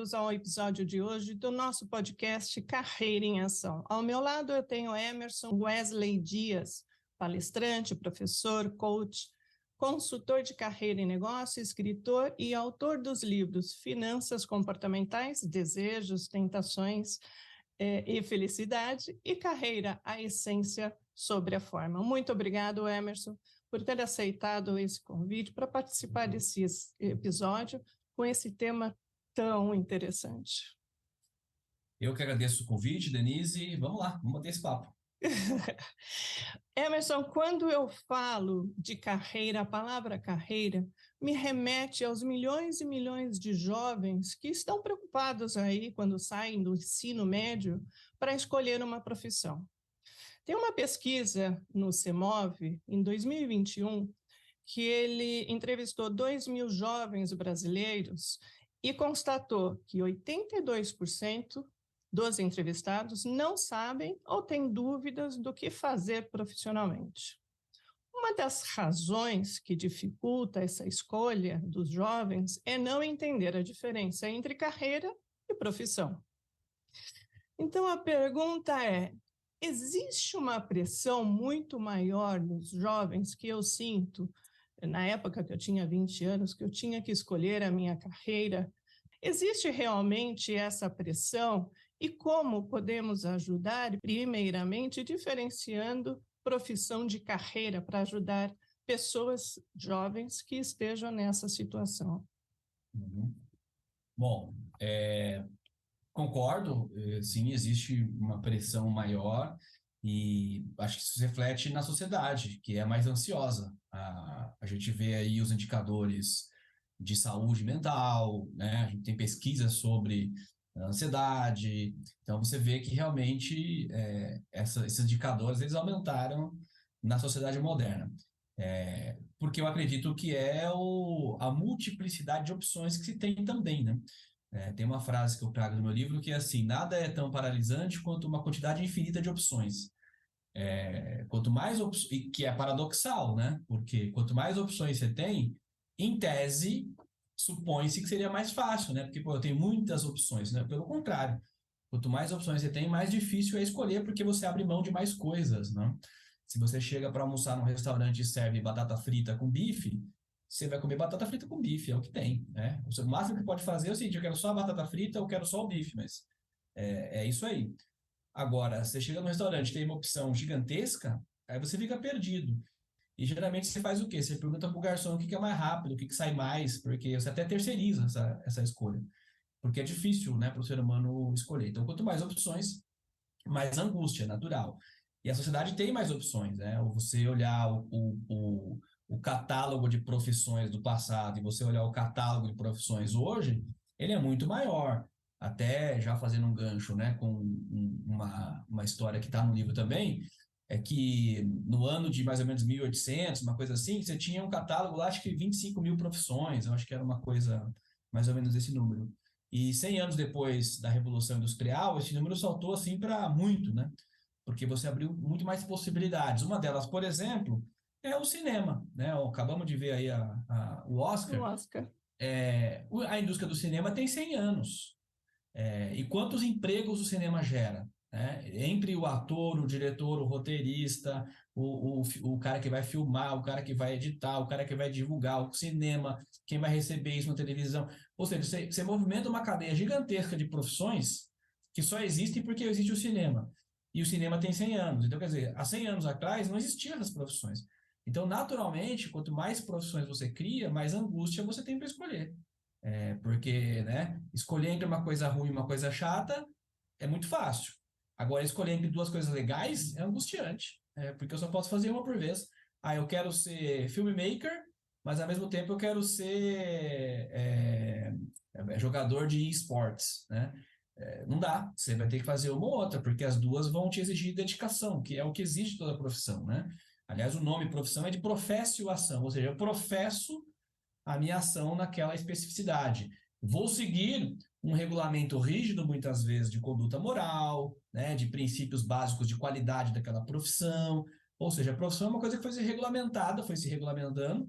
bem-vindos ao episódio de hoje do nosso podcast Carreira em Ação. Ao meu lado eu tenho Emerson Wesley Dias, palestrante, professor, coach, consultor de carreira e negócio, escritor e autor dos livros Finanças Comportamentais, Desejos, Tentações e Felicidade e Carreira, a Essência sobre a Forma. Muito obrigado, Emerson, por ter aceitado esse convite para participar desse episódio com esse tema tão interessante. Eu que agradeço o convite, Denise. Vamos lá, vamos bater esse papo. Emerson, quando eu falo de carreira, a palavra carreira me remete aos milhões e milhões de jovens que estão preocupados aí quando saem do ensino médio para escolher uma profissão. Tem uma pesquisa no CEMOV, em 2021, que ele entrevistou 2.000 jovens brasileiros e constatou que 82% dos entrevistados não sabem ou têm dúvidas do que fazer profissionalmente. Uma das razões que dificulta essa escolha dos jovens é não entender a diferença entre carreira e profissão. Então, a pergunta é: existe uma pressão muito maior nos jovens que eu sinto, na época que eu tinha 20 anos, que eu tinha que escolher a minha carreira? Existe realmente essa pressão? E como podemos ajudar, primeiramente, diferenciando profissão de carreira para ajudar pessoas jovens que estejam nessa situação? Bom, concordo, sim, existe uma pressão maior e acho que isso se reflete na sociedade, que é mais ansiosa. A gente vê aí os indicadores de saúde mental, né? A gente tem pesquisas sobre ansiedade, então você vê que realmente esses indicadores eles aumentaram na sociedade moderna. Porque eu acredito que a multiplicidade de opções que se tem também, né? Tem uma frase que eu trago no meu livro que é assim: nada é tão paralisante quanto uma quantidade infinita de opções. Quanto mais opções, e que é paradoxal, né? Porque quanto mais opções você tem, em tese, supõe-se que seria mais fácil, né? Porque eu tenho muitas opções, né? Pelo contrário, quanto mais opções você tem, mais difícil é escolher, porque você abre mão de mais coisas, né? Se você chega para almoçar num restaurante e serve batata frita com bife, você vai comer batata frita com bife, é o que tem, né? O máximo que pode fazer é o seguinte: eu quero só a batata frita, eu quero só o bife, mas é isso aí. Agora, você chega no restaurante, tem uma opção gigantesca, aí você fica perdido. E geralmente você faz o quê? Você pergunta para o garçom o que é mais rápido, o que sai mais, porque você até terceiriza essa escolha. Porque é difícil, né, para o ser humano escolher. Então, quanto mais opções, mais angústia, natural. E a sociedade tem mais opções, né? Você olhar o catálogo de profissões do passado e você olhar o catálogo de profissões hoje, ele é muito maior. Até já fazendo um gancho, né, com uma história que está no livro também, é que no ano de mais ou menos 1800, uma coisa assim, você tinha um catálogo lá, acho que 25 mil profissões, eu acho que era uma coisa mais ou menos desse número. E 100 anos depois da Revolução Industrial, esse número saltou assim para muito, né? Porque você abriu muito mais possibilidades. Uma delas, por exemplo, é o cinema, né? Acabamos de ver aí o Oscar. O Oscar. A indústria do cinema tem 100 anos. E quantos empregos o cinema gera? Né? Entre o ator, o diretor, o roteirista, o cara que vai filmar, o cara que vai editar, o cara que vai divulgar o cinema, quem vai receber isso na televisão. Ou seja, você movimenta uma cadeia gigantesca de profissões que só existem porque existe o cinema. E o cinema tem 100 anos. Então, quer dizer, há 100 anos atrás não existiam essas profissões. Então, naturalmente, quanto mais profissões você cria, mais angústia você tem para escolher. Porque, né, escolher entre uma coisa ruim e uma coisa chata é muito fácil. Agora, escolher entre duas coisas legais é angustiante, porque eu só posso fazer uma por vez. Eu quero ser filmmaker, mas ao mesmo tempo eu quero ser jogador de esportes, né? Não dá, você vai ter que fazer uma ou outra, porque as duas vão te exigir dedicação, que é o que exige toda a profissão, né? Aliás, o nome profissão é de professioação, ou seja, eu professo a minha ação naquela especificidade. Vou seguir um regulamento rígido, muitas vezes, de conduta moral, né, de princípios básicos de qualidade daquela profissão. Ou seja, a profissão é uma coisa que foi se regulamentada, foi se regulamentando,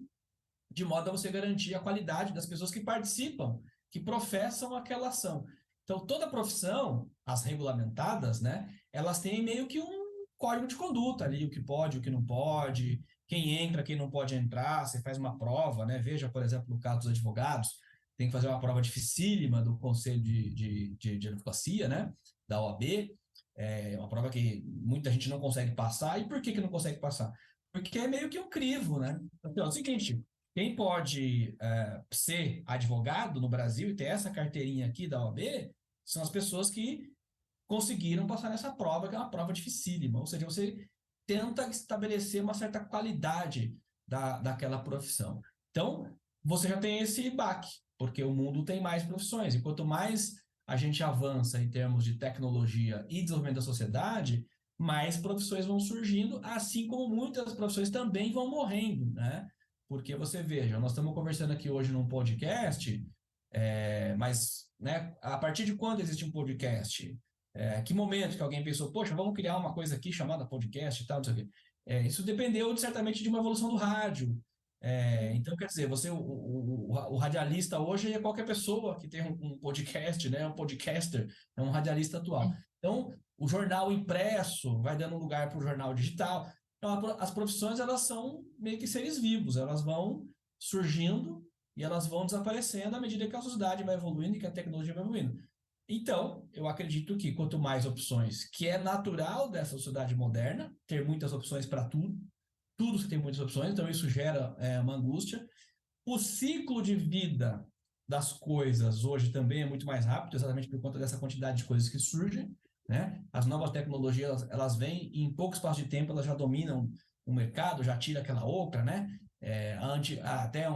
de modo a você garantir a qualidade das pessoas que participam que professam aquela ação. Então, toda profissão, as regulamentadas, né, elas têm meio que um código de conduta ali, o que pode, o que não pode, quem entra, quem não pode entrar, você faz uma prova, né? Veja, por exemplo, no caso dos advogados, tem que fazer uma prova dificílima do Conselho de Advocacia, né? Da OAB, é uma prova que muita gente não consegue passar. E por que não consegue passar? Porque é meio que um crivo, né? Então, é o seguinte, quem pode ser advogado no Brasil e ter essa carteirinha aqui da OAB são as pessoas que conseguiram passar nessa prova, que é uma prova dificílima. Ou seja, você tenta estabelecer uma certa qualidade daquela profissão. Então, você já tem esse baque, porque o mundo tem mais profissões. E quanto mais a gente avança em termos de tecnologia e desenvolvimento da sociedade, mais profissões vão surgindo, assim como muitas profissões também vão morrendo, né? Porque você veja, nós estamos conversando aqui hoje num podcast, mas né, a partir de quando existe um podcast? Que momento que alguém pensou, poxa, vamos criar uma coisa aqui chamada podcast e tal, não sei o quê. Isso dependeu certamente de uma evolução do rádio. Então, quer dizer, o radialista hoje é qualquer pessoa que tem um podcast, né? Um podcaster, é um radialista atual. Então, o jornal impresso vai dando lugar para o jornal digital. Então, as profissões, elas são meio que seres vivos, elas vão surgindo e elas vão desaparecendo à medida que a sociedade vai evoluindo e que a tecnologia vai evoluindo. Então, eu acredito que quanto mais opções, que é natural dessa sociedade moderna, ter muitas opções para tudo, tudo você tem muitas opções, então isso gera uma angústia. O ciclo de vida das coisas hoje também é muito mais rápido, exatamente por conta dessa quantidade de coisas que surgem, né? As novas tecnologias, elas vêm e em pouco espaço de tempo elas já dominam o mercado, já tira aquela outra, né? Até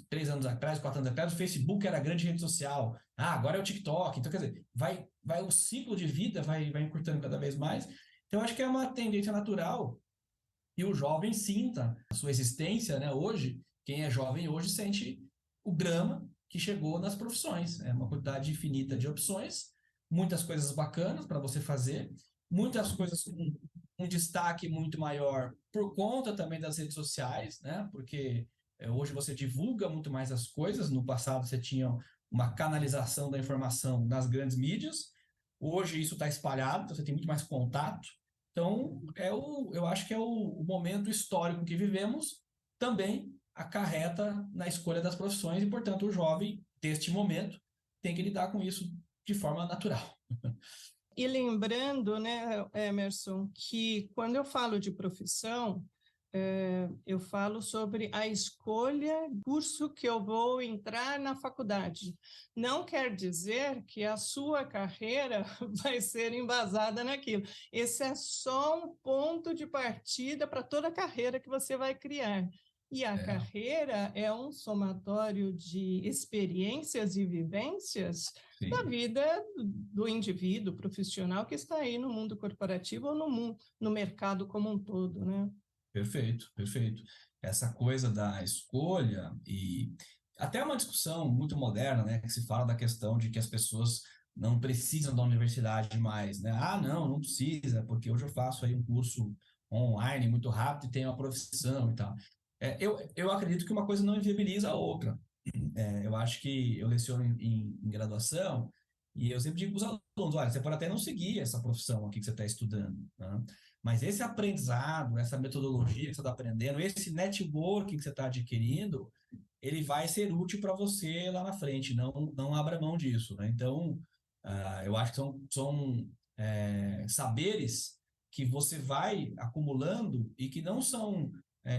3 anos atrás, 4 anos atrás, o Facebook era a grande rede social. Agora é o TikTok. Então, quer dizer, o ciclo de vida vai encurtando cada vez mais. Então, acho que é uma tendência natural e o jovem sinta a sua existência, né? Hoje, quem é jovem hoje sente o drama que chegou nas profissões. É uma quantidade infinita de opções, muitas coisas bacanas para você fazer, muitas coisas com um destaque muito maior por conta também das redes sociais, né? Porque hoje você divulga muito mais as coisas. No passado você tinha uma canalização da informação nas grandes mídias. Hoje isso está espalhado, então você tem muito mais contato. Então, eu acho que é o momento histórico que vivemos também acarreta na escolha das profissões e, portanto, o jovem deste momento tem que lidar com isso de forma natural. E lembrando, né, Emerson, que quando eu falo de profissão, eu falo sobre a escolha do curso que eu vou entrar na faculdade. Não quer dizer que a sua carreira vai ser embasada naquilo. Esse é só um ponto de partida para toda a carreira que você vai criar. E a carreira é um somatório de experiências e vivências da vida do indivíduo profissional que está aí no mundo corporativo ou no mercado como um todo, né? Perfeito, perfeito. Essa coisa da escolha e até uma discussão muito moderna, né, que se fala da questão de que as pessoas não precisam da universidade mais, né? Não precisa, porque hoje eu faço aí um curso online muito rápido e tenho uma profissão e tal. Eu acredito que uma coisa não inviabiliza a outra. Eu acho que eu leciono em graduação e eu sempre digo para os alunos, olha, você pode até não seguir essa profissão aqui que você está estudando, né? Mas esse aprendizado, essa metodologia que você está aprendendo, esse networking que você está adquirindo, ele vai ser útil para você lá na frente, não abra mão disso, né? Então, eu acho que são saberes que você vai acumulando e que não são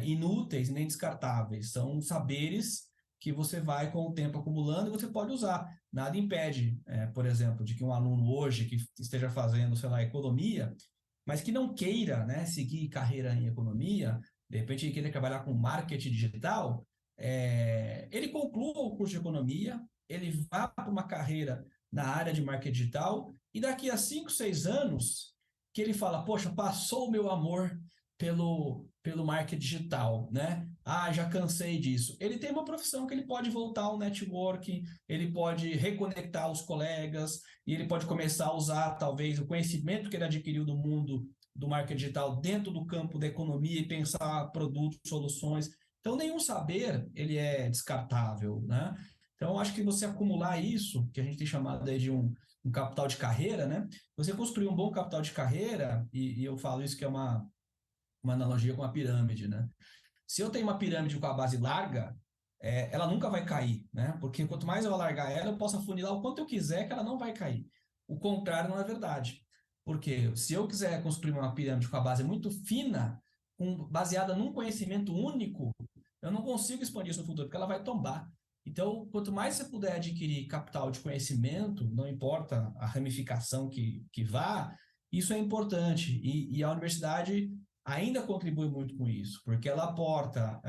inúteis nem descartáveis, são saberes que você vai com o tempo acumulando e você pode usar. Nada impede, por exemplo, de que um aluno hoje que esteja fazendo, sei lá, economia, mas que não queira, né, seguir carreira em economia, de repente ele queira trabalhar com marketing digital, ele conclua o curso de economia, ele vá para uma carreira na área de marketing digital e daqui a 5, 6 anos que ele fala, poxa, passou o meu amor pelo marketing digital, né? Já cansei disso. Ele tem uma profissão que ele pode voltar ao networking, ele pode reconectar os colegas e ele pode começar a usar, talvez, o conhecimento que ele adquiriu do mundo do marketing digital dentro do campo da economia e pensar produtos, soluções. Então, nenhum saber ele é descartável, né? Então, eu acho que você acumular isso, que a gente tem chamado aí de um capital de carreira, né? Você construir um bom capital de carreira, e eu falo isso que é uma analogia com a pirâmide, né? Se eu tenho uma pirâmide com a base larga, ela nunca vai cair, né? Porque quanto mais eu alargar ela, eu posso afunilar o quanto eu quiser que ela não vai cair. O contrário não é verdade. Porque se eu quiser construir uma pirâmide com a base muito fina, baseada num conhecimento único, eu não consigo expandir isso no futuro, porque ela vai tombar. Então, quanto mais você puder adquirir capital de conhecimento, não importa a ramificação que vá, isso é importante. E a universidade ainda contribui muito com isso, porque ela aporta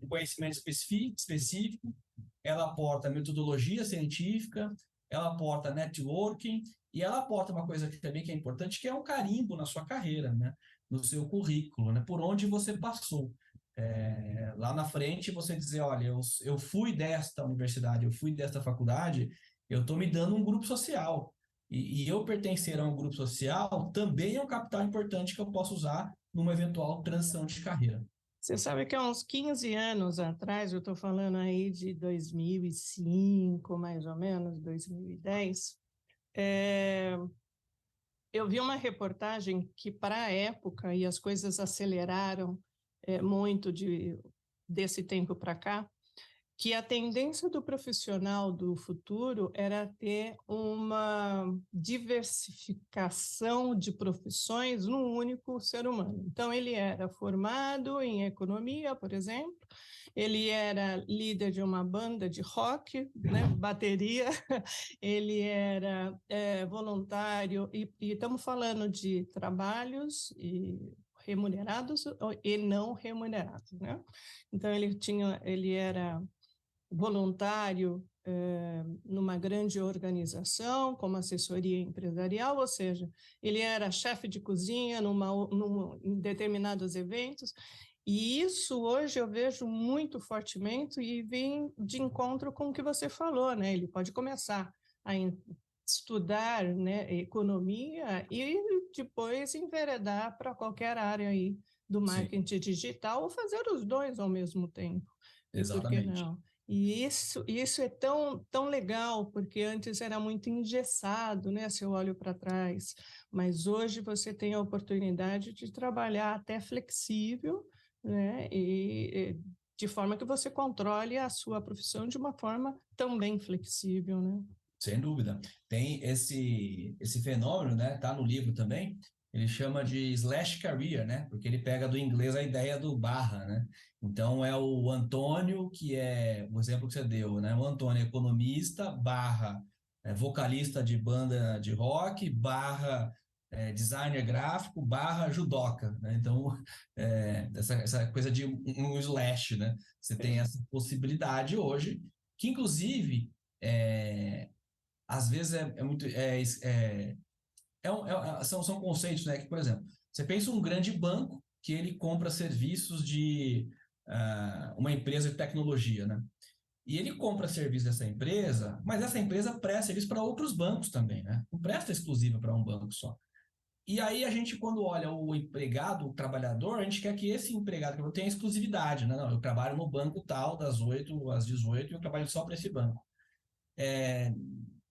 conhecimento específico, ela aporta metodologia científica, ela aporta networking e ela aporta uma coisa que também que é importante, que é um carimbo na sua carreira, né? No seu currículo, né? Por onde você passou. Lá na frente você dizer, olha, eu fui desta universidade, eu fui desta faculdade, eu estou me dando um grupo social. E eu pertencer a um grupo social também é um capital importante que eu posso usar numa eventual transição de carreira. Você sabe que há uns 15 anos atrás, eu estou falando aí de 2005, mais ou menos, 2010, eu vi uma reportagem que, para a época, e as coisas aceleraram muito desse tempo para cá, que a tendência do profissional do futuro era ter uma diversificação de profissões num único ser humano. Então, ele era formado em economia, por exemplo, ele era líder de uma banda de rock, né, bateria, ele era voluntário, e estamos falando de trabalhos remunerados e não remunerados, né? Então, ele era voluntário numa grande organização, como assessoria empresarial, ou seja, ele era chefe de cozinha em determinados eventos, e isso hoje eu vejo muito fortemente e vem de encontro com o que você falou, né? Ele pode começar a estudar, né, economia e depois enveredar para qualquer área aí do Sim, marketing digital ou fazer os dois ao mesmo tempo. E por que exatamente. não? E isso é tão legal, porque antes era muito engessado, né? Se eu olho para trás, mas hoje você tem a oportunidade de trabalhar até flexível, né? E de forma que você controle a sua profissão de uma forma também flexível, né? Sem dúvida. Tem esse fenômeno, né? Tá no livro também. Ele chama de slash career, né? Porque ele pega do inglês a ideia do barra, né? Então é o Antônio, que é o exemplo que você deu, né? O Antônio é economista, barra vocalista de banda de rock, barra designer gráfico, barra judoca, né? Então essa coisa de um slash, né? Você tem essa possibilidade hoje, que inclusive às vezes é muito. São conceitos, né? Que, por exemplo, você pensa um grande banco que ele compra serviços de uma empresa de tecnologia, né? E ele compra serviço dessa empresa, mas essa empresa presta serviço para outros bancos também, né? Não presta exclusiva para um banco só. E aí a gente, quando olha o empregado, o trabalhador, a gente quer que esse empregado tenha exclusividade, né? Não, eu trabalho no banco tal, das 8 às 18, e eu trabalho só para esse banco.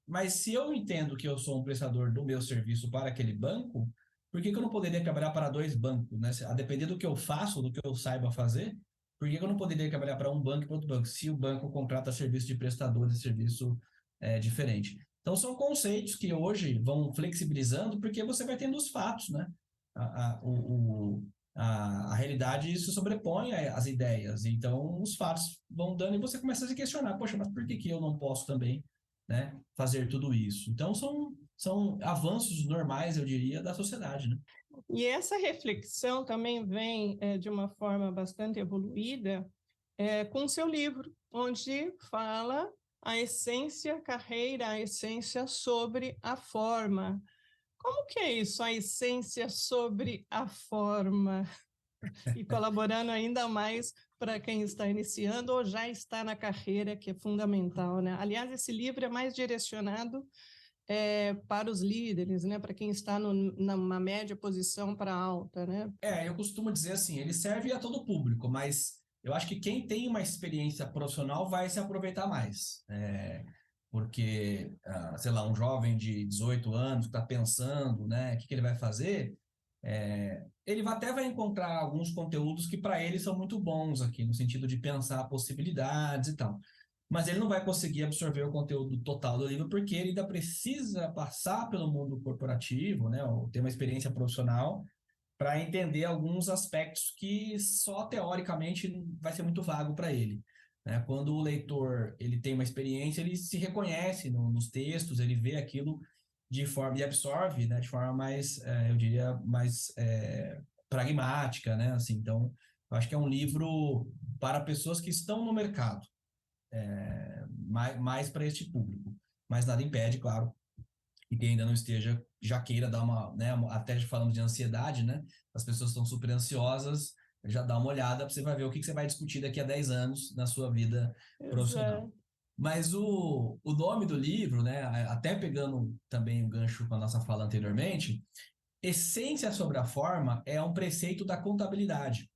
Mas se eu entendo que eu sou um prestador do meu serviço para aquele banco, por que eu não poderia trabalhar para dois bancos, né? A depender do que eu faço, do que eu saiba fazer, por que eu não poderia trabalhar para um banco e para outro banco, se o banco contrata serviço de prestador de serviço diferente? Então, são conceitos que hoje vão flexibilizando, porque você vai tendo os fatos, né? A realidade se sobrepõe às ideias, então os fatos vão dando e você começa a se questionar, poxa, mas por que eu não posso também, né, fazer tudo isso? Então são avanços normais, eu diria, da sociedade, né? E essa reflexão também vem de uma forma bastante evoluída com o seu livro, onde fala a essência carreira, a essência sobre a forma. Como que é isso, a essência sobre a forma? E colaborando ainda mais para quem está iniciando ou já está na carreira, que é fundamental, né? Aliás, esse livro é mais direcionado para os líderes, né? Para quem está numa média posição para alta, né? Eu costumo dizer assim, ele serve a todo público, mas eu acho que quem tem uma experiência profissional vai se aproveitar mais. Porque, sei lá, um jovem de 18 anos que está pensando, né, o que ele vai fazer, ele até vai encontrar alguns conteúdos que para ele são muito bons aqui, no sentido de pensar possibilidades e tal. Mas ele não vai conseguir absorver o conteúdo total do livro porque ele ainda precisa passar pelo mundo corporativo, né, ou ter uma experiência profissional para entender alguns aspectos que só teoricamente vai ser muito vago para ele. Né? Quando o leitor ele tem uma experiência, ele se reconhece nos textos, ele vê aquilo de forma e absorve, né, de forma mais, eu diria, mais pragmática, né? Assim, então, eu acho que é um livro para pessoas que estão no mercado, mais para este público. Mas nada impede, claro, e quem ainda não esteja, já queira dar uma, né, até falando de ansiedade, né, as pessoas estão super ansiosas, já dá uma olhada, você vai ver o que você vai discutir daqui a 10 anos na sua vida profissional. Exato. Mas o nome do livro, né, até pegando também o gancho com a nossa fala anteriormente, Essência sobre a Forma é um preceito da contabilidade.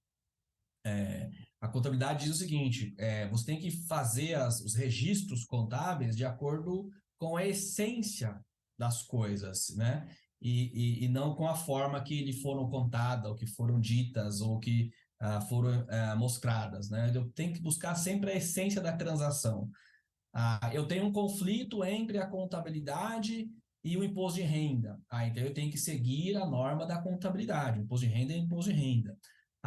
A contabilidade diz o seguinte, você tem que fazer os registros contábeis de acordo com a essência das coisas, né? E não com a forma que lhe foram contadas, ou que foram ditas, ou que foram mostradas, né? Eu tenho que buscar sempre a essência da transação. Eu tenho um conflito entre a contabilidade e o imposto de renda. Então eu tenho que seguir a norma da contabilidade. O imposto de renda é imposto de renda.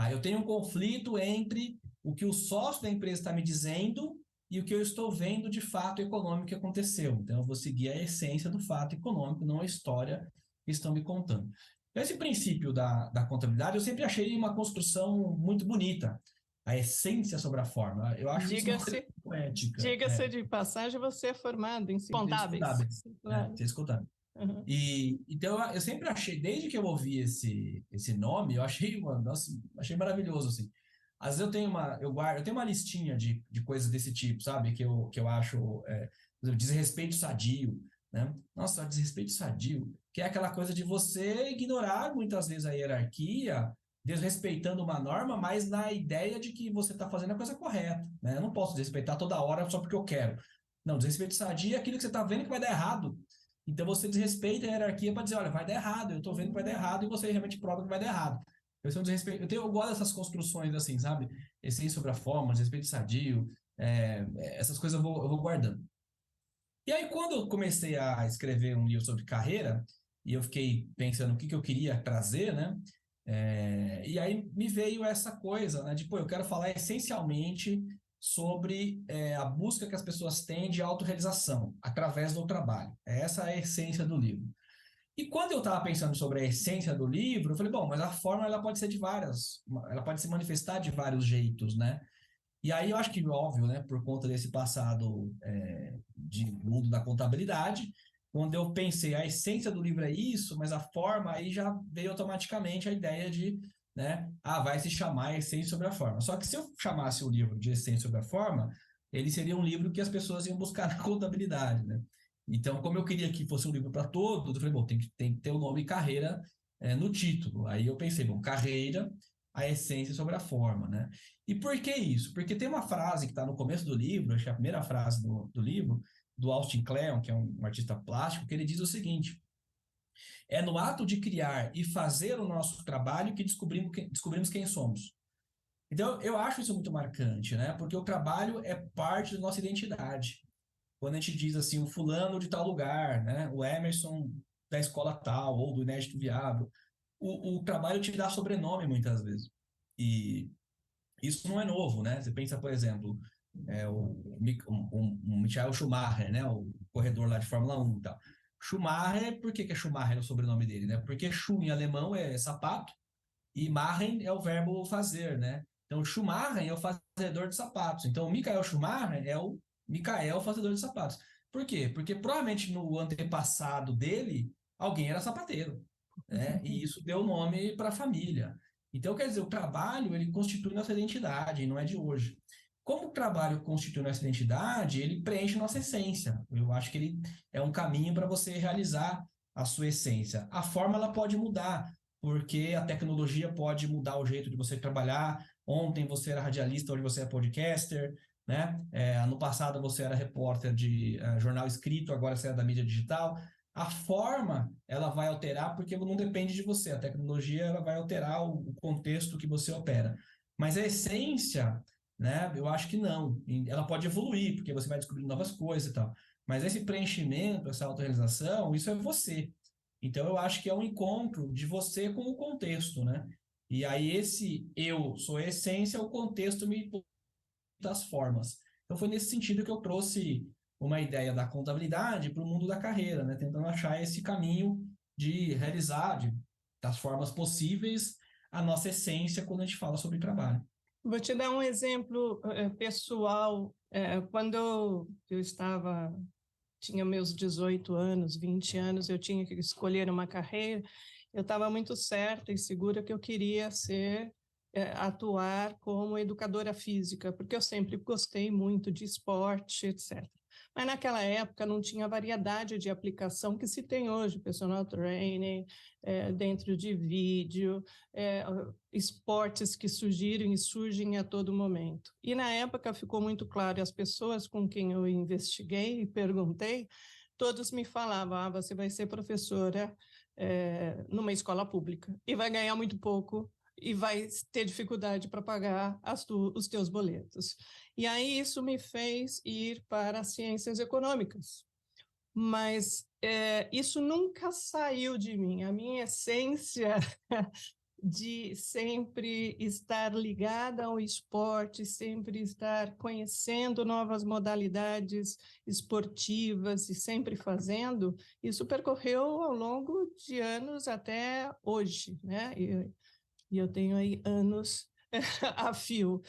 Eu tenho um conflito entre o que o sócio da empresa está me dizendo e o que eu estou vendo de fato econômico que aconteceu. Então eu vou seguir a essência do fato econômico, não a história que estão me contando. Esse princípio da contabilidade eu sempre achei uma construção muito bonita. A essência sobre a forma. Eu acho isso uma coisa poética. Diga-se de passagem, você é formado em contábeis. Claro. Ter escutado. Uhum. Então eu sempre achei, desde que eu ouvi esse nome, eu achei, nossa, achei maravilhoso, assim. Às vezes eu tenho uma listinha de coisas desse tipo, sabe? Que eu acho, desrespeito sadio, né? Nossa, desrespeito sadio, que é aquela coisa de você ignorar muitas vezes a hierarquia, desrespeitando uma norma, mas na ideia de que você está fazendo a coisa correta, né? Eu não posso desrespeitar toda hora só porque eu quero. Não, desrespeito sadio é aquilo que você está vendo que vai dar errado. Então você desrespeita a hierarquia para dizer, olha, vai dar errado, eu estou vendo que vai dar errado e você realmente prova que vai dar errado. Eu gosto dessas construções assim, sabe? Essência sobre a forma, desrespeito sadio, essas coisas eu vou guardando. E aí quando eu comecei a escrever um livro sobre carreira, e eu fiquei pensando o que eu queria trazer, né? E aí me veio essa coisa, né? De, eu quero falar essencialmente sobre a busca que as pessoas têm de autorrealização através do trabalho. Essa é a essência do livro. E quando eu estava pensando sobre a essência do livro, eu falei, bom, mas a forma ela pode ser ela pode se manifestar de vários jeitos, né? E aí eu acho que, óbvio, né, por conta desse passado de mundo da contabilidade, quando eu pensei a essência do livro é isso, mas a forma, aí já veio automaticamente a ideia de, né, vai se chamar Essência sobre a Forma. Só que se eu chamasse o livro de Essência sobre a Forma, ele seria um livro que as pessoas iam buscar na contabilidade, né? Então, como eu queria que fosse um livro para todos, eu falei, bom, tem que ter o nome carreira no título. Aí eu pensei, bom, carreira, a essência sobre a forma, né? E por que isso? Porque tem uma frase que está no começo do livro, acho que é a primeira frase do livro, do Austin Kleon, que é um artista plástico, que ele diz o seguinte: é no ato de criar e fazer o nosso trabalho que descobrimos quem somos. Então, eu acho isso muito marcante, né? Porque o trabalho é parte da nossa identidade. Quando a gente diz assim, o fulano de tal lugar, né? O Emerson da escola tal, ou do Inédito Viável, o trabalho te dá sobrenome muitas vezes. E isso não é novo, né? Você pensa, por exemplo, o Michael Schumacher, né? O corredor lá de Fórmula 1 e tal. Schumacher, por que é Schumacher o sobrenome dele, né? Porque Schuh em alemão é sapato e Machen é o verbo fazer, né? Então, Schumacher é o fazedor de sapatos. Então, o Michael Schumacher é o Michael fazedor de sapatos. Por quê? Porque provavelmente no antepassado dele, alguém era sapateiro, né? E isso deu nome para a família. Então, quer dizer, o trabalho, ele constitui nossa identidade, não é de hoje. Como o trabalho constitui nossa identidade, ele preenche nossa essência. Eu acho que ele é um caminho para você realizar a sua essência. A forma, ela pode mudar. porque a tecnologia pode mudar o jeito de você trabalhar. Ontem você era radialista, hoje você é podcaster, né? No passado você era repórter de jornal escrito, agora você é da mídia digital. A forma, ela vai alterar porque não depende de você. A tecnologia, ela vai alterar o contexto que você opera. Mas a essência, né? Eu acho que não. Ela pode evoluir, porque você vai descobrindo novas coisas e tal. Mas esse preenchimento, essa autorrealização, isso é você. Então, eu acho que é um encontro de você com o contexto, né? E aí, esse eu sou a essência, o contexto me das formas. Então, foi nesse sentido que eu trouxe uma ideia da contabilidade para o mundo da carreira, né? Tentando achar esse caminho de realizar, das formas possíveis, a nossa essência quando a gente fala sobre trabalho. Vou te dar um exemplo pessoal. Quando eu tinha meus 18 anos, 20 anos, eu tinha que escolher uma carreira, eu estava muito certa e segura que eu queria atuar como educadora física, porque eu sempre gostei muito de esporte, etc. Mas naquela época não tinha a variedade de aplicação que se tem hoje, personal training, dentro de vídeo, esportes que surgiram e surgem a todo momento. E na época ficou muito claro, e as pessoas com quem eu investiguei e perguntei, todos me falavam, você vai ser professora numa escola pública e vai ganhar muito pouco e vai ter dificuldade para pagar os teus boletos. E aí isso me fez ir para as ciências econômicas. Mas isso nunca saiu de mim. A minha essência de sempre estar ligada ao esporte, sempre estar conhecendo novas modalidades esportivas e sempre fazendo, isso percorreu ao longo de anos até hoje, né? E eu tenho aí anos a fio.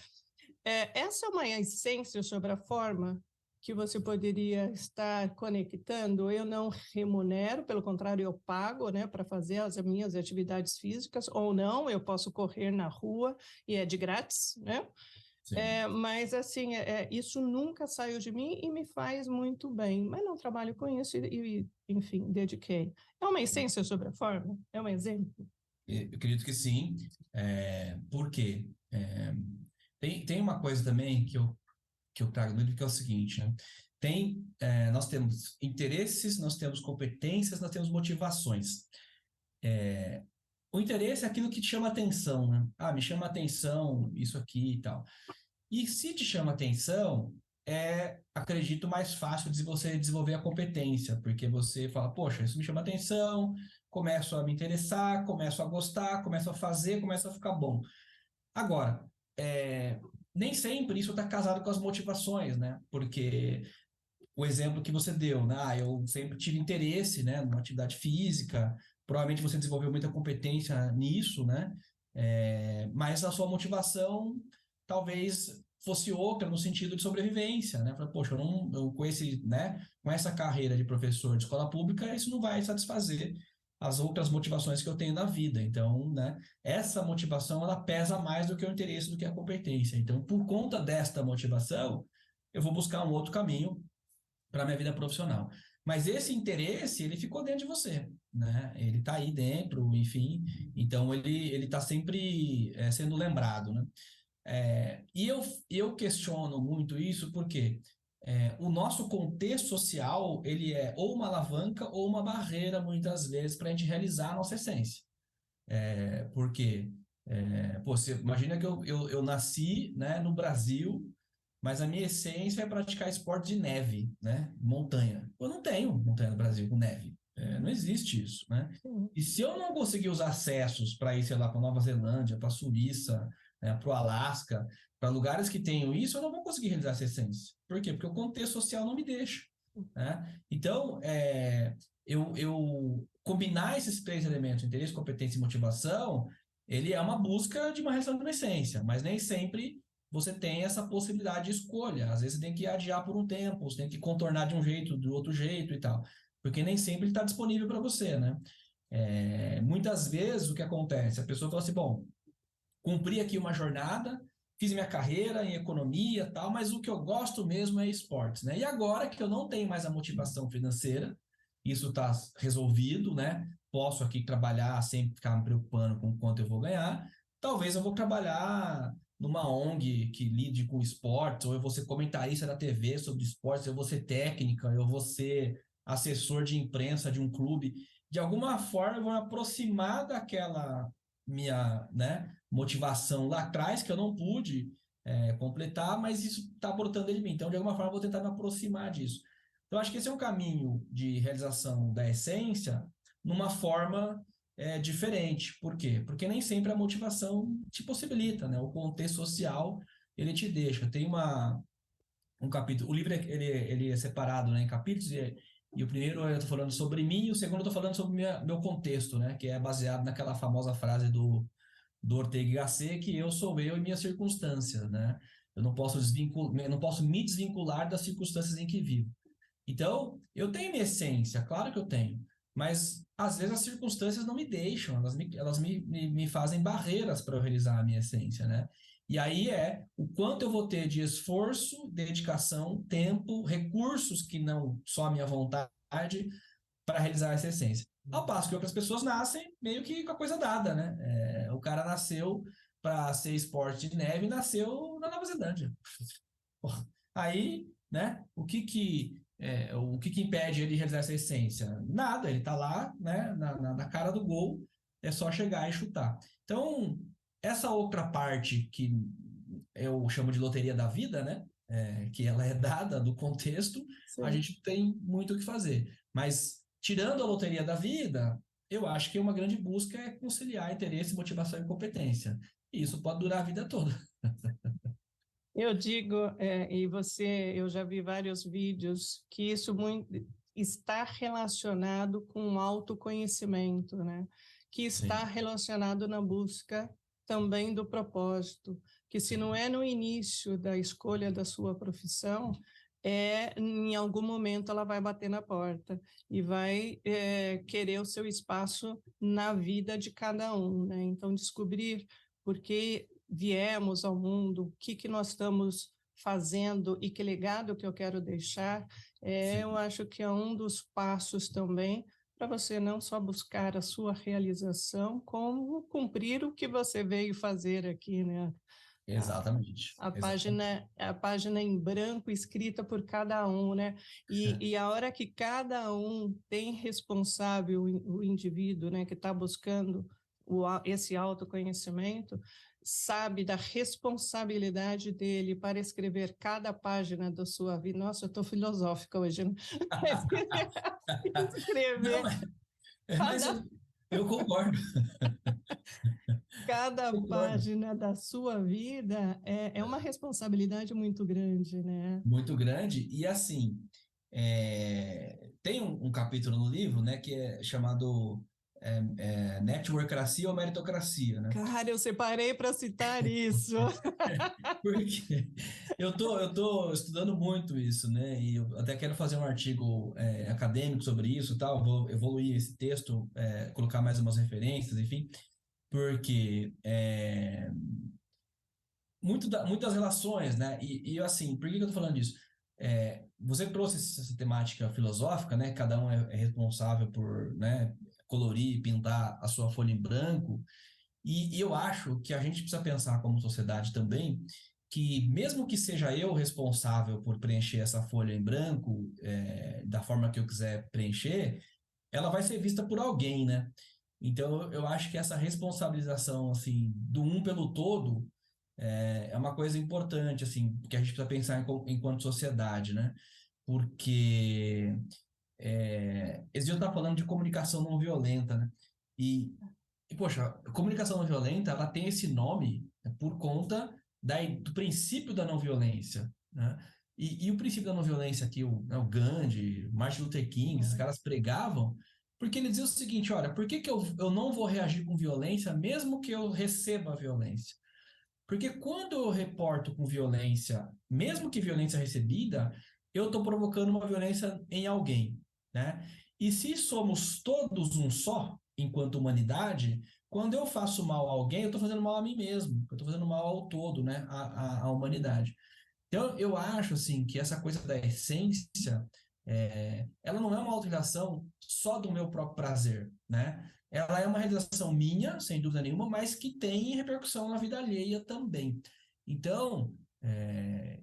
Essa é uma essência sobre a forma que você poderia estar conectando. Eu não remunero, pelo contrário, eu pago, né, para fazer as minhas atividades físicas, ou não, eu posso correr na rua e é de grátis, né? Mas, assim, isso nunca saiu de mim e me faz muito bem. Mas não trabalho com isso e enfim, dediquei. É uma essência sobre a forma? É um exemplo? Eu acredito que sim. Por quê? Tem uma coisa também que eu trago no livro, que é o seguinte, né? Nós temos interesses, nós temos competências, nós temos motivações. O interesse é aquilo que te chama atenção, né? Me chama atenção isso aqui e tal. E se te chama atenção, acredito, mais fácil de você desenvolver a competência, porque você fala, poxa, isso me chama atenção, começo a me interessar, começo a gostar, começo a fazer, começo a ficar bom. Agora, nem sempre isso está casado com as motivações, né? Porque o exemplo que você deu, né? Eu sempre tive interesse, né, numa atividade física, provavelmente você desenvolveu muita competência nisso, né? Mas a sua motivação talvez fosse outra no sentido de sobrevivência, né? Poxa, com essa carreira de professor de escola pública, isso não vai satisfazer as outras motivações que eu tenho na vida. Então, né, essa motivação, ela pesa mais do que o interesse, do que a competência. Então, por conta desta motivação, eu vou buscar um outro caminho para a minha vida profissional. Mas esse interesse, ele ficou dentro de você, né? Ele está aí dentro, enfim. Então, ele está sempre sendo lembrado, né? E eu questiono muito isso porque o nosso contexto social, ele é ou uma alavanca ou uma barreira, muitas vezes, para a gente realizar a nossa essência. Porque, você imagina que eu nasci, né, no Brasil, mas a minha essência é praticar esporte de neve, né? Montanha. Eu não tenho montanha no Brasil com neve. Não existe isso, né? E se eu não conseguir os acessos para ir, sei lá, para Nova Zelândia, para a Suíça, né, para o Alasca, para lugares que tenham isso, eu não vou conseguir realizar essa essência. Por quê? Porque o contexto social não me deixa, né? Então, eu combinar esses três elementos, interesse, competência e motivação, ele é uma busca de uma realização de uma essência, mas nem sempre você tem essa possibilidade de escolha. Às vezes você tem que adiar por um tempo, você tem que contornar de um jeito, do outro jeito e tal, porque nem sempre ele está disponível para você, né? Muitas vezes o que acontece, a pessoa fala assim, bom, cumpri aqui uma jornada, fiz minha carreira em economia e tal, mas o que eu gosto mesmo é esportes, né? E agora que eu não tenho mais a motivação financeira, isso está resolvido, né? posso aqui trabalhar sem ficar me preocupando com quanto eu vou ganhar, talvez eu vou trabalhar numa ONG que lide com esportes, ou eu vou ser comentarista da TV sobre esportes, eu vou ser técnica, eu vou ser assessor de imprensa de um clube. De alguma forma, eu vou me aproximar daquela minha, né, motivação lá atrás, que eu não pude completar, mas isso está brotando de mim. Então, de alguma forma, eu vou tentar me aproximar disso. Então, acho que esse é um caminho de realização da essência numa forma diferente. Por quê? Porque nem sempre a motivação te possibilita, né? O contexto social, ele te deixa. Tem um capítulo, o livro ele é separado, né, em capítulos, e o primeiro eu estou falando sobre mim, e o segundo eu estou falando sobre meu contexto, né, que é baseado naquela famosa frase do Ortega y Gasset, que eu sou eu e minhas circunstâncias, né? Eu não posso me desvincular das circunstâncias em que vivo. Então, eu tenho minha essência, claro que eu tenho, mas às vezes as circunstâncias não me deixam, elas me fazem barreiras para eu realizar a minha essência, né? E aí é o quanto eu vou ter de esforço, dedicação, tempo, recursos que não só a minha vontade para realizar essa essência. Ao passo que outras pessoas nascem meio que com a coisa dada, né? O cara nasceu para ser esporte de neve e nasceu na Nova Zelândia. Aí, né? O que que impede ele de realizar essa essência? Nada, ele está lá, né? Na cara do gol, é só chegar e chutar. Então, essa outra parte que eu chamo de loteria da vida, né? Que ela é dada do contexto, a Sim. gente tem muito o que fazer. Mas, tirando a loteria da vida, eu acho que uma grande busca é conciliar interesse, motivação e competência. E isso pode durar a vida toda. Eu digo, eu já vi vários vídeos que isso muito está relacionado com o autoconhecimento, né? Que está Sim, relacionado na busca também do propósito, que se não sim, é no início da escolha da sua profissão, em algum momento ela vai bater na porta e vai querer o seu espaço na vida de cada um, né? Então descobrir porque viemos ao mundo, o que nós estamos fazendo e que legado que eu quero deixar, eu sim. acho que é um dos passos também para você não só buscar a sua realização, como cumprir o que você veio fazer aqui, né? A, Exatamente. a Exatamente. página, a página em branco escrita por cada um, né? E a hora que cada um tem responsável o indivíduo, né, que está buscando esse autoconhecimento, sabe da responsabilidade dele para escrever cada página da sua vida. Nossa, eu estou filosófica hoje, né? Não, Escrever mas cada eu concordo, cada concordo. página da sua vida é uma responsabilidade muito grande, né? Muito grande. E assim, tem um capítulo no livro, né, que é chamado Networkracia ou Meritocracia, né? Cara, eu separei para citar isso. Porque eu tô estudando muito isso, né? E eu até quero fazer um artigo acadêmico sobre isso, e tal. Vou evoluir esse texto, colocar mais umas referências, enfim, porque muitas relações, né? E assim, por que que eu tô falando disso? Você trouxe essa temática filosófica, né? Cada um é responsável por, né, colorir, pintar a sua folha em branco. E eu acho que a gente precisa pensar como sociedade também que mesmo que seja eu responsável por preencher essa folha em branco, da forma que eu quiser preencher, ela vai ser vista por alguém, né? Então eu acho que essa responsabilização assim do um pelo todo é uma coisa importante, assim, que a gente precisa pensar enquanto sociedade, né? Porque esse dia eu estava falando de comunicação não violenta, né? Poxa, a comunicação não violenta, ela tem esse nome, né, por conta do princípio da não violência, né? E o princípio da não violência que o Gandhi, Martin Luther King, esses caras pregavam, porque ele dizia o seguinte, olha, por que que eu não vou reagir com violência mesmo que eu receba a violência? Porque quando eu reporto com violência, mesmo que violência recebida, eu estou provocando uma violência em alguém, né? E se somos todos um só, enquanto humanidade, quando eu faço mal a alguém, eu estou fazendo mal a mim mesmo, eu estou fazendo mal ao todo, né? À humanidade. Então, eu acho, assim, que essa coisa da essência, ela não é uma autorrealização só do meu próprio prazer, né? Ela é uma realização minha, sem dúvida nenhuma, mas que tem repercussão na vida alheia também. Então,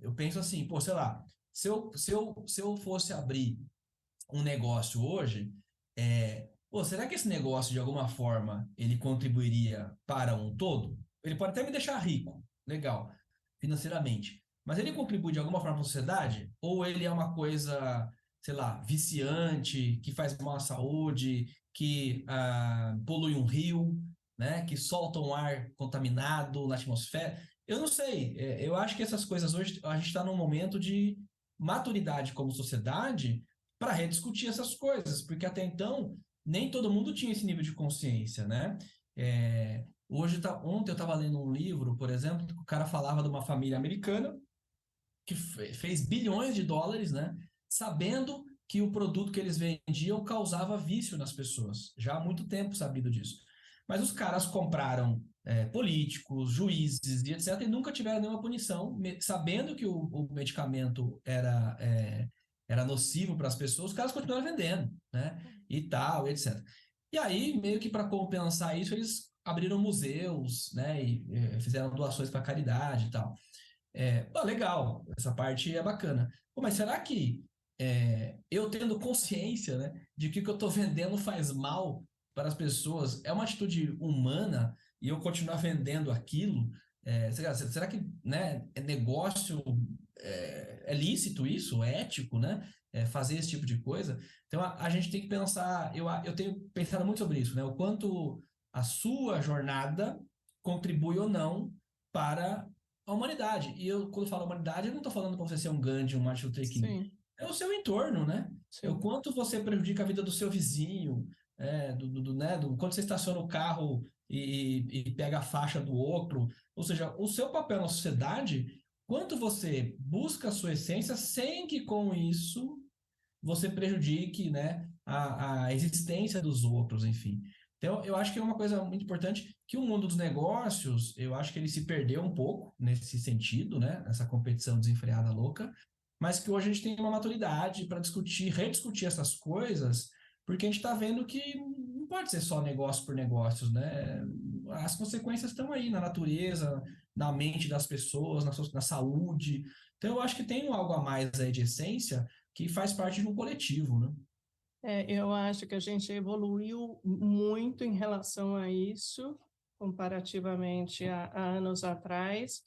eu penso assim, pô, sei lá, se eu fosse abrir um negócio hoje, pô, será que esse negócio, de alguma forma, ele contribuiria para um todo? Ele pode até me deixar rico, legal, financeiramente, mas ele contribui de alguma forma para a sociedade? Ou ele é uma coisa, sei lá, viciante, que faz mal à saúde, que polui um rio, né, que solta um ar contaminado na atmosfera? Eu não sei, eu acho que essas coisas hoje, a gente está num momento de maturidade como sociedade, para rediscutir essas coisas, porque até então nem todo mundo tinha esse nível de consciência, né? Ontem eu estava lendo um livro, por exemplo, que o cara falava de uma família americana que fez bilhões de dólares, né? Sabendo que o produto que eles vendiam causava vício nas pessoas. Já há muito tempo sabido disso. Mas os caras compraram políticos, juízes e etc. e nunca tiveram nenhuma punição, sabendo que o medicamento era nocivo para as pessoas, os caras continuaram vendendo, né? E tal, etc. E aí, meio que para compensar isso, eles abriram museus, né? E fizeram doações para caridade e tal. Pô, legal, essa parte é bacana. Pô, mas será que eu tendo consciência, né, de que o que eu estou vendendo faz mal para as pessoas, é uma atitude humana e eu continuar vendendo aquilo? Será que, né, é negócio, é lícito isso? É ético, né? Fazer esse tipo de coisa? Então a gente tem que pensar, eu tenho pensado muito sobre isso, né? O quanto a sua jornada contribui ou não para a humanidade. E eu, quando falo humanidade, eu não estou falando para você ser um Gandhi, um Martin Luther King. Sim, É o seu entorno, né? É o sim. quanto você prejudica a vida do seu vizinho, né? Quando você estaciona o carro e pega a faixa do outro. Ou seja, o seu papel na sociedade, quanto você busca a sua essência sem que com isso você prejudique, né, a existência dos outros, enfim. Então, eu acho que é uma coisa muito importante que o mundo dos negócios, eu acho que ele se perdeu um pouco nesse sentido, né, essa competição desenfreada louca, mas que hoje a gente tem uma maturidade para discutir, rediscutir essas coisas, porque a gente está vendo que não pode ser só negócio por negócios, né? As consequências estão aí na natureza, na mente das pessoas, na saúde. Então, eu acho que tem algo a mais aí de essência que faz parte de um coletivo, né? Eu acho que a gente evoluiu muito em relação a isso, comparativamente a anos atrás,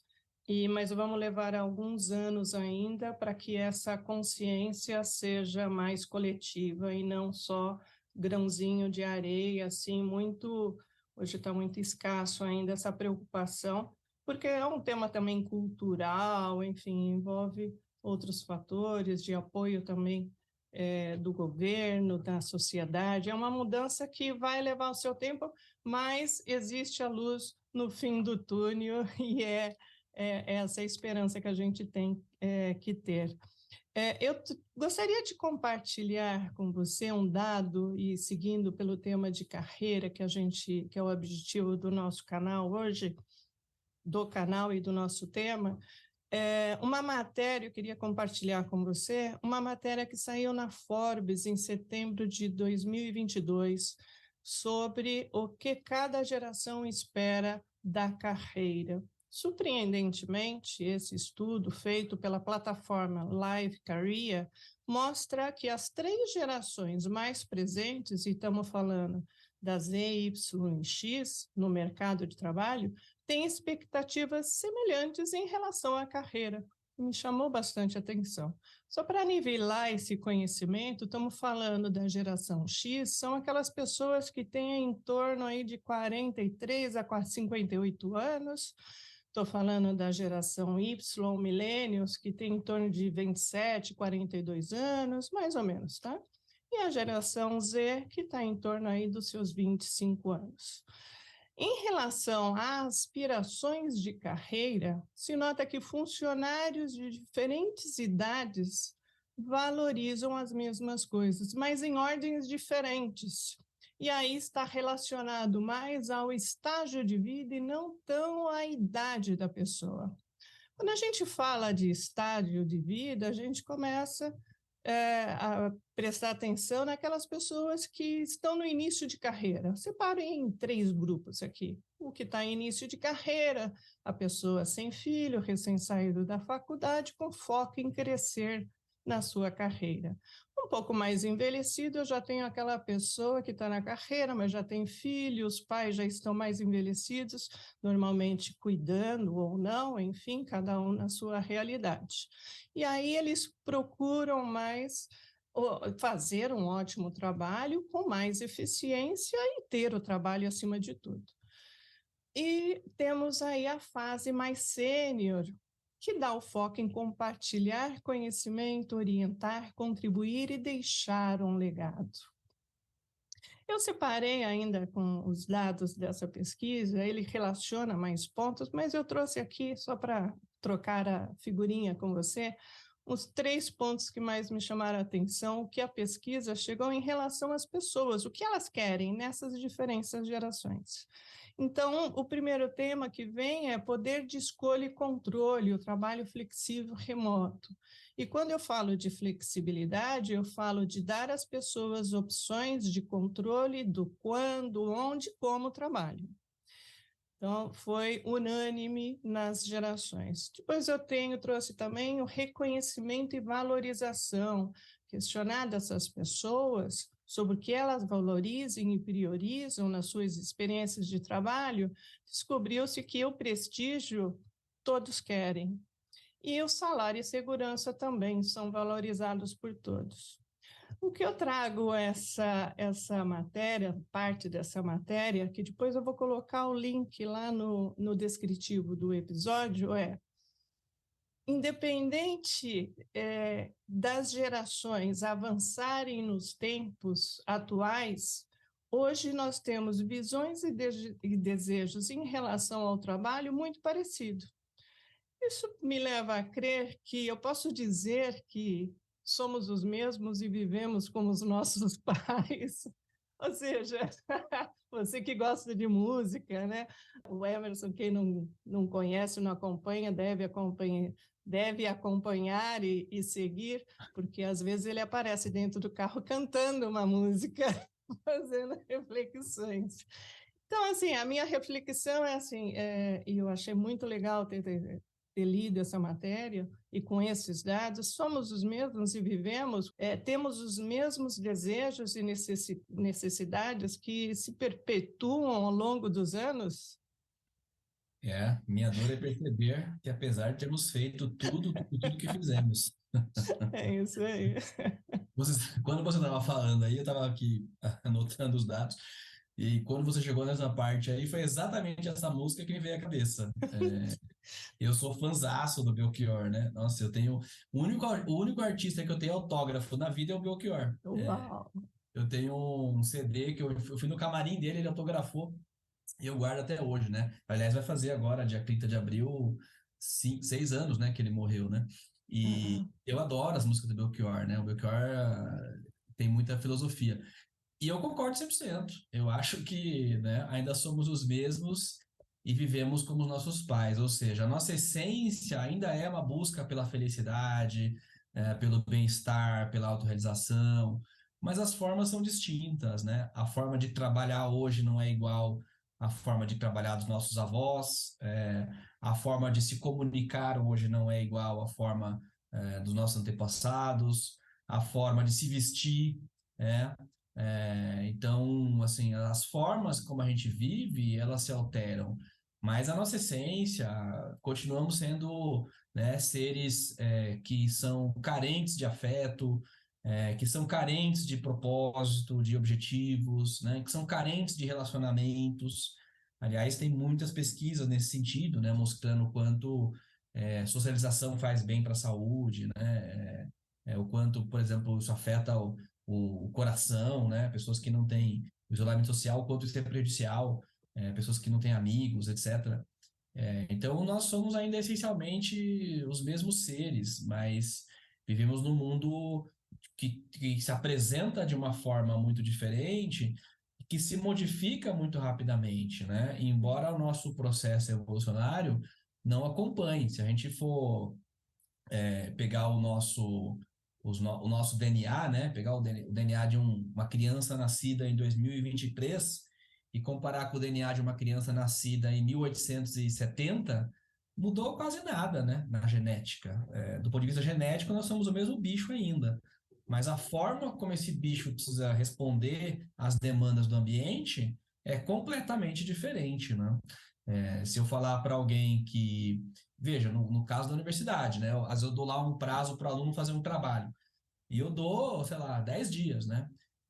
mas vamos levar alguns anos ainda para que essa consciência seja mais coletiva e não só grãozinho de areia, assim, muito, hoje está muito escasso ainda essa preocupação, porque é um tema também cultural, enfim, envolve outros fatores de apoio também do governo, da sociedade. É uma mudança que vai levar o seu tempo, mas existe a luz no fim do túnel e é essa esperança que a gente tem que ter. Eu gostaria de compartilhar com você um dado e seguindo pelo tema de carreira que é o objetivo do nosso canal hoje, do canal e do nosso tema, uma matéria, eu queria compartilhar com você, uma matéria que saiu na Forbes em setembro de 2022, sobre o que cada geração espera da carreira. Surpreendentemente, esse estudo feito pela plataforma Live Career mostra que as 3 gerações mais presentes, e estamos falando da Z, Y e X no mercado de trabalho, têm expectativas semelhantes em relação à carreira. Me chamou bastante atenção. Só para nivelar esse conhecimento, estamos falando da geração X, são aquelas pessoas que têm em torno aí de 43 a 58 anos. Estou falando da geração Y, millennials, que tem em torno de 27, 42 anos, mais ou menos, tá? E a geração Z, que está em torno aí dos seus 25 anos. Em relação a aspirações de carreira, se nota que funcionários de diferentes idades valorizam as mesmas coisas, mas em ordens diferentes. E aí está relacionado mais ao estágio de vida e não tão à idade da pessoa. Quando a gente fala de estágio de vida, a gente começa a prestar atenção naquelas pessoas que estão no início de carreira. Separo em 3 grupos aqui. O que está em início de carreira, a pessoa sem filho, recém-saído da faculdade, com foco em crescer na sua carreira. Um pouco mais envelhecido, eu já tenho aquela pessoa que está na carreira, mas já tem filho, os pais já estão mais envelhecidos, normalmente cuidando ou não, enfim, cada um na sua realidade. E aí eles procuram mais fazer um ótimo trabalho com mais eficiência e ter o trabalho acima de tudo. E temos aí a fase mais sênior, que dá o foco em compartilhar conhecimento, orientar, contribuir e deixar um legado. Eu separei ainda com os dados dessa pesquisa, ele relaciona mais pontos, mas eu trouxe aqui, só para trocar a figurinha com você, os 3 pontos que mais me chamaram a atenção, o que a pesquisa chegou em relação às pessoas, o que elas querem nessas diferentes gerações. Então, o primeiro tema que vem é poder de escolha e controle, o trabalho flexível remoto. E quando eu falo de flexibilidade, eu falo de dar às pessoas opções de controle do quando, onde, como trabalho. Então, foi unânime nas gerações. Depois trouxe também o reconhecimento e valorização, questionar dessas pessoas sobre o que elas valorizem e priorizam nas suas experiências de trabalho, descobriu-se que o prestígio todos querem. E o salário e segurança também são valorizados por todos. O que eu trago essa matéria, parte dessa matéria, que depois eu vou colocar o link lá no descritivo do episódio, independente das gerações avançarem nos tempos atuais, hoje nós temos visões e desejos em relação ao trabalho muito parecidos. Isso me leva a crer que eu posso dizer que somos os mesmos e vivemos como os nossos pais. Ou seja, você que gosta de música, né? O Emerson, quem não conhece, não acompanha, deve acompanhar e seguir, porque às vezes ele aparece dentro do carro cantando uma música, fazendo reflexões. Então, assim, a minha reflexão é assim, e eu achei muito legal ter lido essa matéria, e com esses dados, somos os mesmos e vivemos, temos os mesmos desejos e necessidades que se perpetuam ao longo dos anos. Minha dor é perceber que apesar de termos feito tudo que fizemos. É isso aí. Quando você estava falando aí, eu estava aqui anotando os dados, e quando você chegou nessa parte aí, foi exatamente essa música que me veio à cabeça. Eu sou fãzaço do Belchior, né? Nossa, eu tenho. O único artista que eu tenho autógrafo na vida é o Belchior. Uau! Eu tenho um CD que eu fui no camarim dele, ele autografou, e eu guardo até hoje, né? Aliás, vai fazer agora, dia 30 de abril, 6 anos, né, que ele morreu, né? E eu adoro as músicas do Belchior, né? O Belchior tem muita filosofia. E eu concordo 100%. Eu acho que, né, ainda somos os mesmos e vivemos como os nossos pais. Ou seja, a nossa essência ainda é uma busca pela felicidade, pelo bem-estar, pela autorrealização, mas as formas são distintas, né? A forma de trabalhar hoje não é igual à forma de trabalhar dos nossos avós, a forma de se comunicar hoje não é igual à forma, dos nossos antepassados, a forma de se vestir, é, então, assim, as formas como a gente vive, elas se alteram, mas a nossa essência, continuamos sendo, né, seres que são carentes de afeto, que são carentes de propósito, de objetivos, né, que são carentes de relacionamentos. Aliás, tem muitas pesquisas nesse sentido, né, mostrando o quanto socialização faz bem para a saúde, né, o quanto, por exemplo, isso afeta o coração, né? Pessoas que não têm isolamento social, o quanto isso é prejudicial, pessoas que não têm amigos, etc. Então, nós somos ainda essencialmente os mesmos seres, mas vivemos num mundo que se apresenta de uma forma muito diferente, que se modifica muito rapidamente, né? E embora o nosso processo evolucionário não acompanhe. Se a gente for pegar o nosso o nosso DNA, né? Pegar o DNA de uma criança nascida em 2023 e comparar com o DNA de uma criança nascida em 1870, mudou quase nada, né? Na genética. Do ponto de vista genético, nós somos o mesmo bicho ainda. Mas a forma como esse bicho precisa responder às demandas do ambiente é completamente diferente, né? Se eu falar para alguém que, veja, no caso da universidade, né? Às vezes eu dou lá um prazo para o aluno fazer um trabalho. E eu dou, sei lá, 10 dias, né?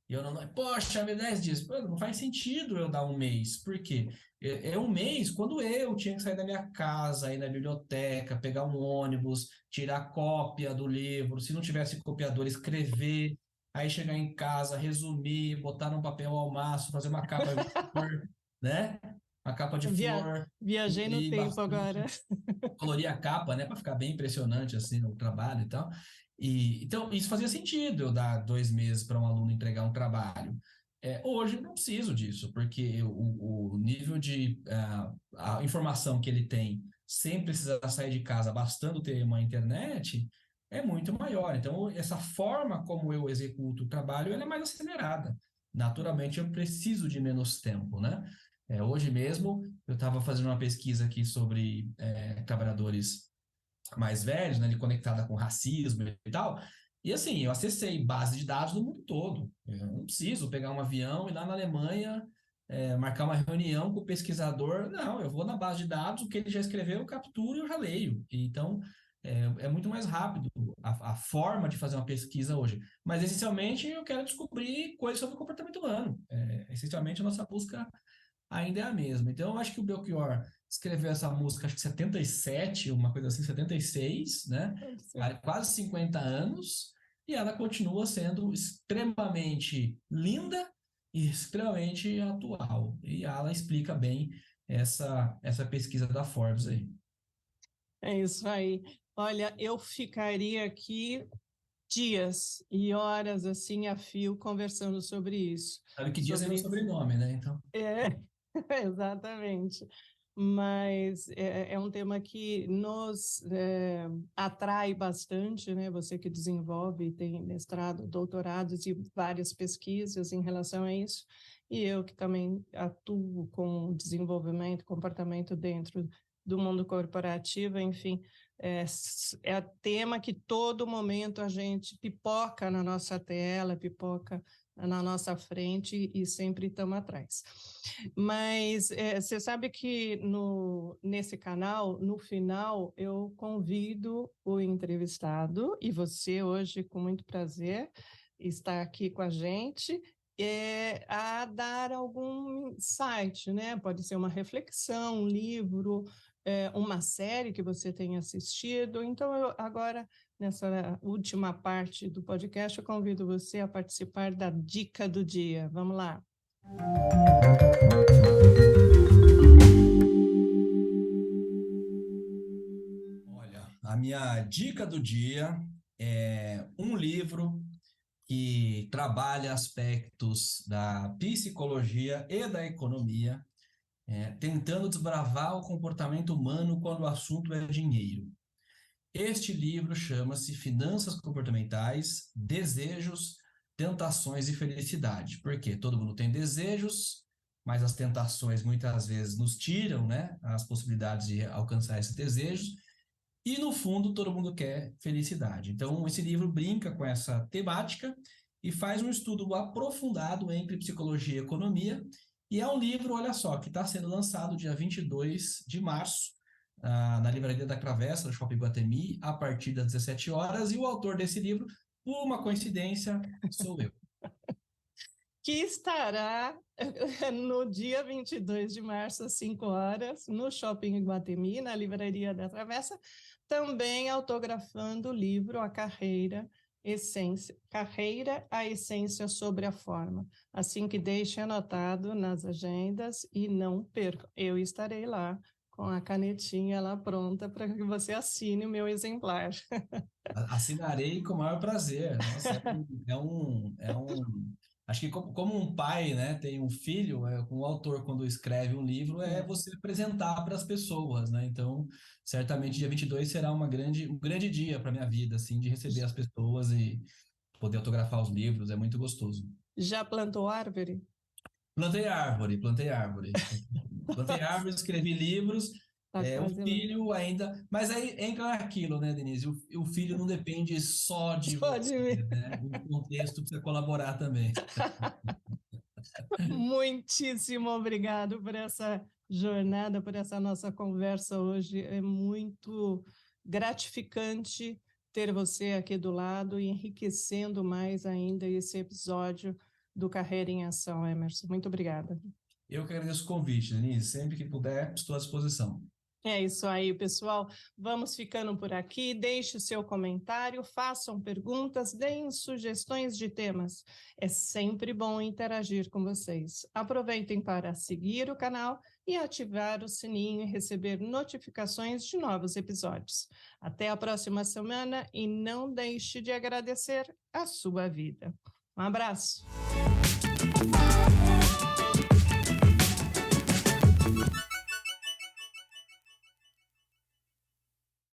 E eu não, poxa, 10 dias. Pô, não faz sentido eu dar um mês. Por quê? É um mês quando eu tinha que sair da minha casa, ir na biblioteca, pegar um ônibus, tirar cópia do livro, se não tivesse copiador, escrever, aí chegar em casa, resumir, botar num papel ao maço, fazer uma capa de flor, né? Uma capa de flor, Viajei no colorir tempo agora. bastante, colorir a capa, né, para ficar bem impressionante assim no trabalho e tal. E então isso fazia sentido eu dar 2 meses para um aluno entregar um trabalho. Hoje eu não preciso disso, porque o nível de a informação que ele tem sem precisar sair de casa, bastando ter uma internet, é muito maior. Então, essa forma como eu executo o trabalho, ela é mais acelerada. Naturalmente, eu preciso de menos tempo, né? Hoje mesmo, eu estava fazendo uma pesquisa aqui sobre trabalhadores mais velhos, né, conectada com racismo e tal. E assim, eu acessei base de dados do mundo todo. Eu não preciso pegar um avião e ir lá na Alemanha, marcar uma reunião com o pesquisador. Não, eu vou na base de dados, o que ele já escreveu, eu capturo e eu já leio. Então, é muito mais rápido a forma de fazer uma pesquisa hoje. Mas, essencialmente, eu quero descobrir coisas sobre o comportamento humano. Essencialmente, a nossa busca ainda é a mesma. Então, eu acho que o Belchior escreveu essa música, acho que 77, uma coisa assim, 76, né? Há quase 50 anos, e ela continua sendo extremamente linda e extremamente atual. E ela explica bem essa pesquisa da Forbes aí. É isso aí. Olha, eu ficaria aqui dias e horas assim a fio conversando sobre isso. Sabe que Dias é meu sobrenome, né? Então. Exatamente. Mas é um tema que nos atrai bastante, né? Você que desenvolve, tem mestrado, doutorados e várias pesquisas em relação a isso, e eu que também atuo com desenvolvimento, comportamento dentro do mundo corporativo, enfim, é tema que todo momento a gente pipoca na nossa tela, pipoca na nossa frente e sempre estamos atrás. Mas você sabe que nesse canal, no final, eu convido o entrevistado, e você hoje, com muito prazer, está aqui com a gente, a dar algum insight, né? Pode ser uma reflexão, um livro, uma série que você tenha assistido. Então, agora, nessa última parte do podcast, eu convido você a participar da dica do dia. Vamos lá. Olha, a minha dica do dia é um livro que trabalha aspectos da psicologia e da economia, tentando desbravar o comportamento humano quando o assunto é dinheiro. Este livro chama-se Finanças Comportamentais, Desejos, Tentações e Felicidade. Porque todo mundo tem desejos, mas as tentações muitas vezes nos tiram, né, as possibilidades de alcançar esses desejos. E, no fundo, todo mundo quer felicidade. Então, esse livro brinca com essa temática e faz um estudo aprofundado entre psicologia e economia. E é um livro, olha só, que está sendo lançado dia 22 de março, na Livraria da Travessa, no Shopping Guatemi, a partir das 17 horas. E o autor desse livro, por uma coincidência, sou eu. Que estará no dia 22 de março, às 5 horas, no Shopping Iguatemi, na Livraria da Travessa, também autografando o livro A Carreira, a Essência sobre a Forma. Assim que deixe anotado nas agendas e não perca. Eu estarei lá com a canetinha lá pronta para que você assine o meu exemplar. Assinarei com o maior prazer. Nossa, acho que como um pai, né, tem um filho, um autor quando escreve um livro é você apresentar para as pessoas, né? Então, certamente dia 22 será um grande dia para minha vida, assim, de receber as pessoas e poder autografar os livros, é muito gostoso. Já plantou árvore? Plantei árvore, plantei árvore. Plantei árvore, escrevi livros, Tá o quase lá. filho ainda. Mas aí entra naquilo, né, Denise? O filho não depende só de Só de você, mim. né? O contexto precisa colaborar também. Muitíssimo obrigado por essa jornada, por essa nossa conversa hoje. É muito gratificante ter você aqui do lado e enriquecendo mais ainda esse episódio do Carreira em Ação, Emerson. Muito obrigada. Eu que agradeço o convite, Denise. Sempre que puder, estou à disposição. É isso aí, pessoal. Vamos ficando por aqui. Deixe o seu comentário, façam perguntas, deem sugestões de temas. É sempre bom interagir com vocês. Aproveitem para seguir o canal e ativar o sininho e receber notificações de novos episódios. Até a próxima semana e não deixe de agradecer a sua vida. Um abraço.